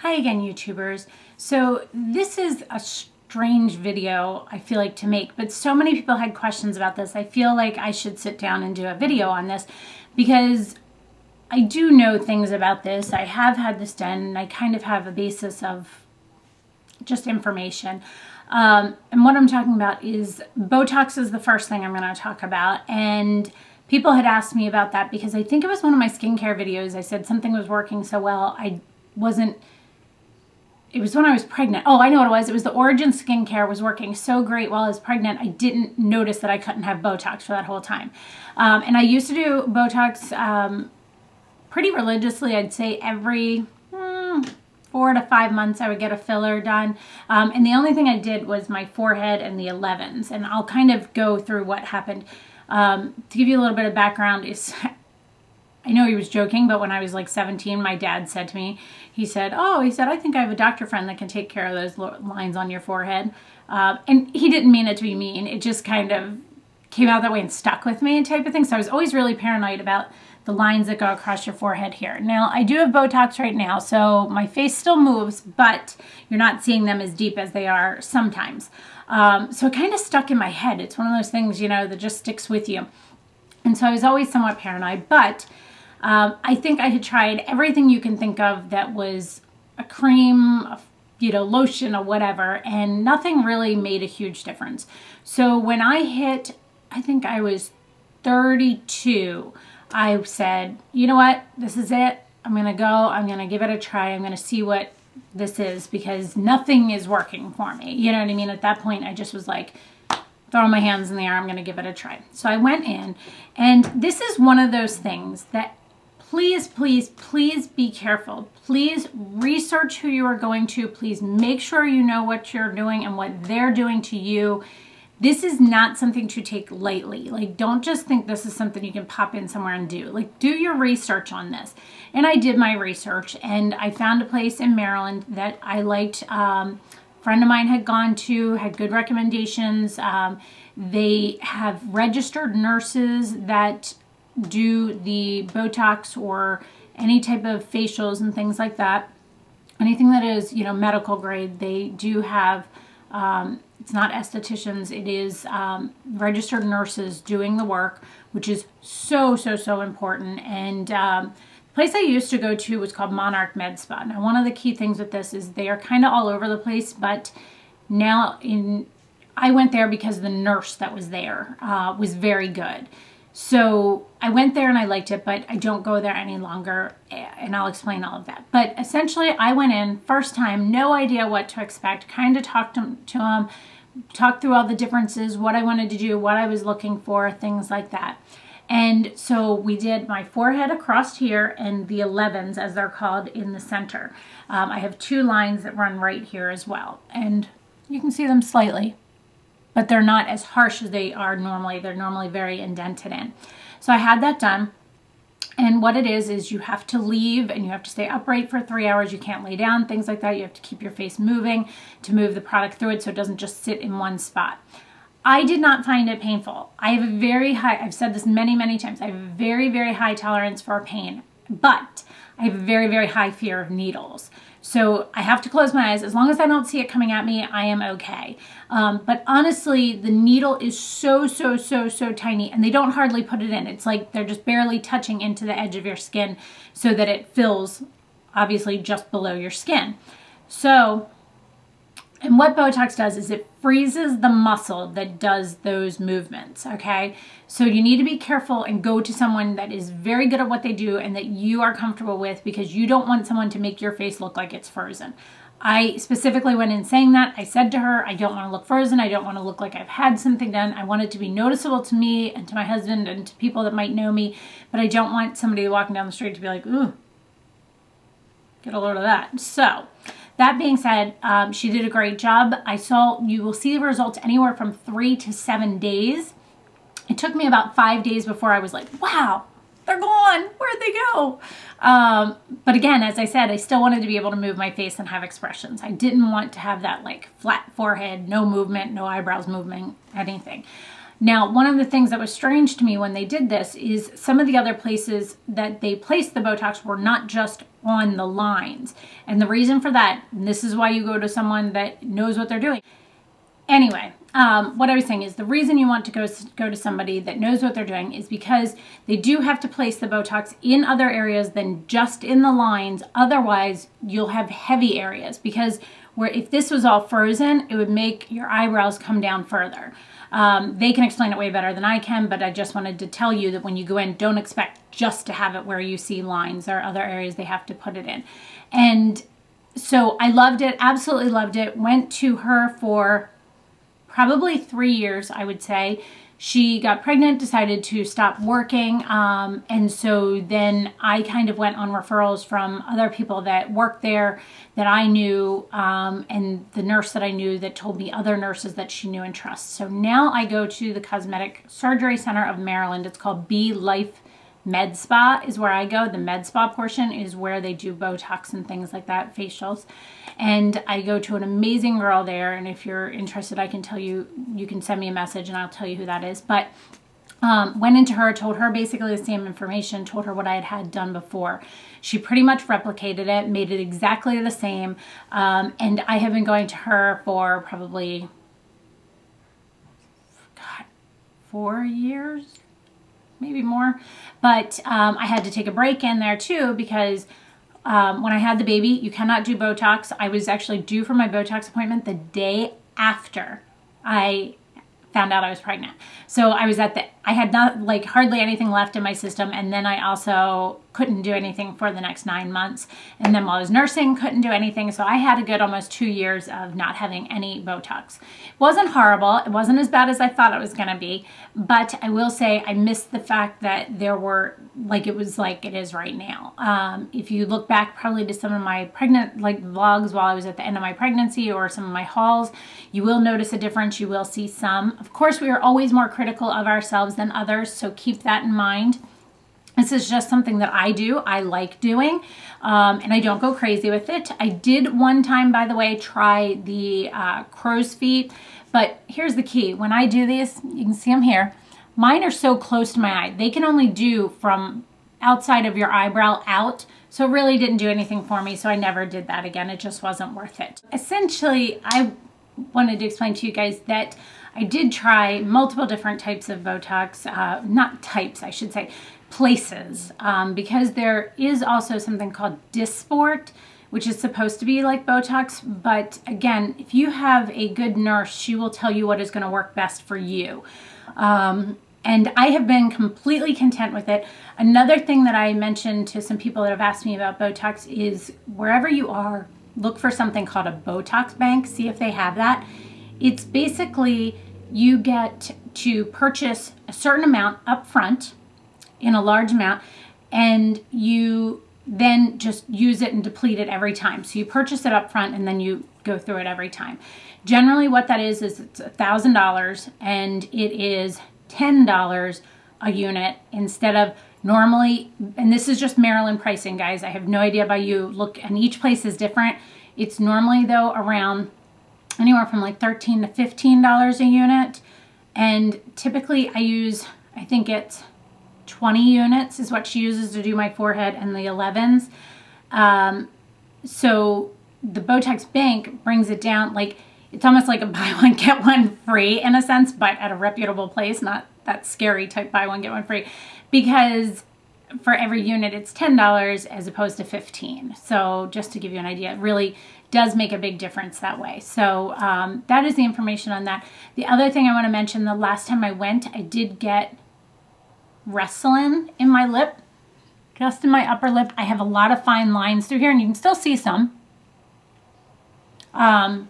Hi again, YouTubers. So this is a strange video, I feel like, to make, but so many people had questions about this. I feel like I should sit down and do a video on this because I do know things about this. I have had this done and I kind of have a basis of just information. And what I'm talking about is Botox is the first thing I'm going to talk about. And people had asked me about that because I think it was one of my skincare videos. I said something was working so well. It was when I was pregnant. Oh, I know what it was. It was the Origin skincare was working so great while I was pregnant. I didn't notice that I couldn't have Botox for that whole time. And I used to do Botox pretty religiously. I'd say every 4 to 5 months I would get a filler done. And the only thing I did was my forehead and the 11s. And I'll kind of go through what happened. To give you a little bit of background is... I know he was joking, but when I was like 17, my dad said to me, he said, I think I have a doctor friend that can take care of those lines on your forehead. And he didn't mean it to be mean. It just kind of came out that way and stuck with me type of thing. So I was always really paranoid about the lines that go across your forehead here. Now, I do have Botox right now, so my face still moves, but you're not seeing them as deep as they are sometimes. So it kind of stuck in my head. It's one of those things, you know, that just sticks with you. And so I was always somewhat paranoid, but... I think I had tried everything you can think of that was a cream, lotion or whatever, and nothing really made a huge difference. So when I hit, I think I was 32, I said, you know what, this is it. I'm going to go, I'm going to give it a try. I'm going to see what this is because nothing is working for me. You know what I mean? At that point, I just was like, throwing my hands in the air, I'm going to give it a try. So I went in, and this is one of those things that please, please, please be careful. Please research who you are going to. Please make sure you know what you're doing and what they're doing to you. This is not something to take lightly. Like, don't just think this is something you can pop in somewhere and do. Like, do your research on this. And I did my research, and I found a place in Maryland that I liked. A friend of mine had gone to, had good recommendations. They have registered nurses that do the Botox or any type of facials and things like that. Anything that is, medical grade, they do have, it's not estheticians, it is registered nurses doing the work, which is so, so, so important. And the place I used to go to was called Monarch Med Spa. Now, one of the key things with this is they are kind of all over the place, but now I went there because the nurse that was there was very good. So I went there and I liked it, but I don't go there any longer, and I'll explain all of that. But essentially, I went in, first time, no idea what to expect, kind of talked to him, talked through all the differences, what I wanted to do, what I was looking for, things like that. And so we did my forehead across here and the 11s, as they're called, in the center. I have 2 lines that run right here as well, and you can see them slightly, but they're not as harsh as they are normally. They're normally very indented in. So I had that done. And what it is you have to leave and you have to stay upright for 3 hours. You can't lay down, things like that. You have to keep your face moving to move the product through it so it doesn't just sit in one spot. I did not find it painful. I have a very high, I've said this many, many times, I have a very, very high tolerance for pain, but I have a very, very high fear of needles. So I have to close my eyes. As long as I don't see it coming at me, I am okay. But honestly, the needle is so, so, so, so tiny, and they don't hardly put it in. It's like they're just barely touching into the edge of your skin so that it fills, obviously, just below your skin. So, and what Botox does is it freezes the muscle that does those movements, okay? So you need to be careful and go to someone that is very good at what they do and that you are comfortable with, because you don't want someone to make your face look like it's frozen. I specifically went in saying that. I said to her, I don't want to look frozen. I don't want to look like I've had something done. I want it to be noticeable to me and to my husband and to people that might know me, but I don't want somebody walking down the street to be like, ooh, get a load of that. So that being said, she did a great job. You will see the results anywhere from 3 to 7 days. It took me about 5 days before I was like, wow, they're gone. Where'd they go? But again, as I said, I still wanted to be able to move my face and have expressions. I didn't want to have that like flat forehead, no movement, no eyebrows moving, anything. Now, one of the things that was strange to me when they did this is some of the other places that they placed the Botox were not just on the lines. And the reason for that, and this is why you go to someone that knows what they're doing. Anyway, what I was saying is the reason you want to go to somebody that knows what they're doing is because they do have to place the Botox in other areas than just in the lines. Otherwise, you'll have heavy areas, because where if this was all frozen, it would make your eyebrows come down further. They can explain it way better than I can, but I just wanted to tell you that when you go in, don't expect just to have it where you see lines. There are other areas they have to put it in. And so I loved it, absolutely loved it. Went to her for probably 3 years, I would say. She got pregnant, decided to stop working, and so then I kind of went on referrals from other people that worked there that I knew, and the nurse that I knew that told me other nurses that she knew and trusts. So now I go to the Cosmetic Surgery Center of Maryland. It's called B Life Med Spa is where I go. The med spa portion is where they do Botox and things like that, facials. And I go to an amazing girl there. And if you're interested, I can tell you, you can send me a message and I'll tell you who that is. But went into her, told her basically the same information, told her what I had done before. She pretty much replicated it, made it exactly the same. And I have been going to her for probably, God, 4 years? Maybe more. But I had to take a break in there too, because when I had the baby, you cannot do Botox. I was actually due for my Botox appointment the day after I found out I was pregnant. So I was I had not like hardly anything left in my system. And then I also couldn't do anything for the next 9 months. And then while I was nursing, couldn't do anything. So I had a good almost 2 years of not having any Botox. It wasn't horrible. It wasn't as bad as I thought it was going to be. But I will say I missed the fact that there were, like it was like it is right now. If you look back probably to some of my pregnant like vlogs while I was at the end of my pregnancy or some of my hauls, you will notice a difference. You will see some. Of course, we are always more critical of ourselves than others. So keep that in mind. This is just something that I do. I like doing, and I don't go crazy with it. I did one time, by the way, try the crow's feet, but here's the key. When I do these, you can see them here. Mine are so close to my eye. They can only do from outside of your eyebrow out, so it really didn't do anything for me, so I never did that again. It just wasn't worth it. Essentially, I wanted to explain to you guys that I did try multiple different types of Botox, not types, I should say, places, because there is also something called Dysport, which is supposed to be like Botox. But again, if you have a good nurse, she will tell you what is going to work best for you. And I have been completely content with it. Another thing that I mentioned to some people that have asked me about Botox is wherever you are, look for something called a Botox bank. See if they have that. It's basically you get to purchase a certain amount up front in a large amount, and you then just use it and deplete it every time. So you purchase it up front and then you go through it every time. Generally what that is it's $1,000, and it is $10 a unit instead of normally, and this is just Maryland pricing, guys. I have no idea about you. Look, and each place is different. It's normally though around anywhere from like $13 to $15 a unit. And typically I use, I think it's 20 units is what she uses to do my forehead and the 11s. So the Botox bank brings it down, like it's almost like a buy one, get one free in a sense, but at a reputable place, not that scary type buy one, get one free, because for every unit it's $10 as opposed to $15. So just to give you an idea, it really does make a big difference that way. So that is the information on that. The other thing I want to mention, the last time I went, I did get Restylane in my lip, just in my upper lip. I have a lot of fine lines through here, and you can still see some. I'm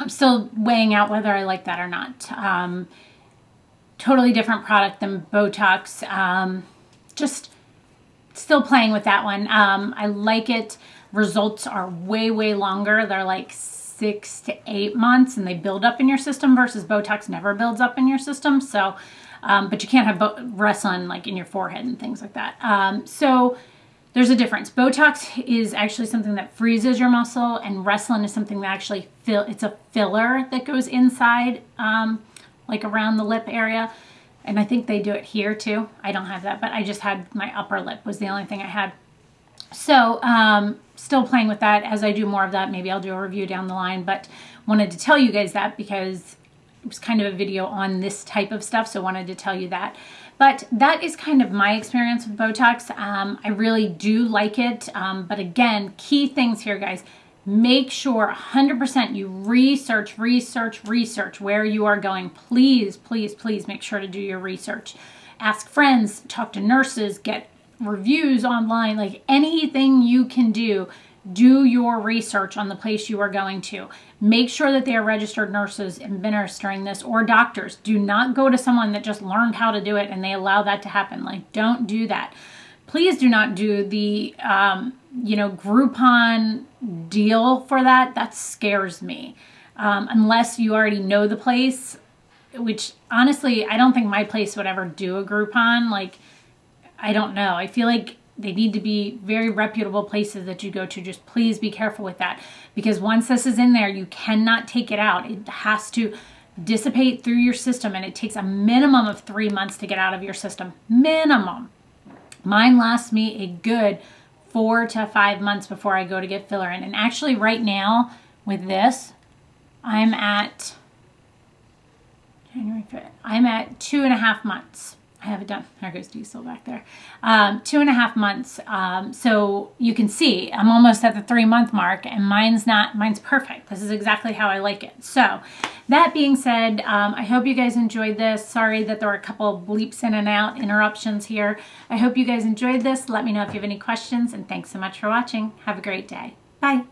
still weighing out whether I like that or not. Totally different product than Botox. Just still playing with that one. I like it. Results are way, way longer. They're like 6 to 8 months, and they build up in your system versus Botox never builds up in your system. So but you can't have Restylane like in your forehead and things like that. So there's a difference. Botox is actually something that freezes your muscle, and Restylane is something that actually it's a filler that goes inside like around the lip area. And I think they do it here too. I don't have that, but I just had my upper lip was the only thing I had. So still playing with that. As I do more of that, maybe I'll do a review down the line, but wanted to tell you guys that because it was kind of a video on this type of stuff. So wanted to tell you that. But that is kind of my experience with Botox. I really do like it. But again, key things here, guys. Make sure 100% you research where you are going. Please, please, please make sure to do your research. Ask friends, talk to nurses, get reviews online, like anything you can do. Do your research on the place you are going to. Make sure that they are registered nurses administering this or doctors. Do not go to someone that just learned how to do it and they allow that to happen. Like, don't do that. Please do not do the, Groupon deal for that. That scares me. Unless you already know the place, which honestly, I don't think my place would ever do a Groupon. Like, I don't know. I feel like they need to be very reputable places that you go to. Just please be careful with that, because once this is in there, you cannot take it out. It has to dissipate through your system, and it takes a minimum of 3 months to get out of your system. Minimum. Mine lasts me a good 4 to 5 months before I go to get filler in. And actually right now with this, I'm at January 5th. I'm at 2.5 months. I have it done. There goes Diesel back there. 2.5 months. So you can see I'm almost at the 3-month mark, and mine's perfect. This is exactly how I like it. So that being said, I hope you guys enjoyed this. Sorry that there were a couple of bleeps in and out, interruptions here. I hope you guys enjoyed this. Let me know if you have any questions, and thanks so much for watching. Have a great day. Bye.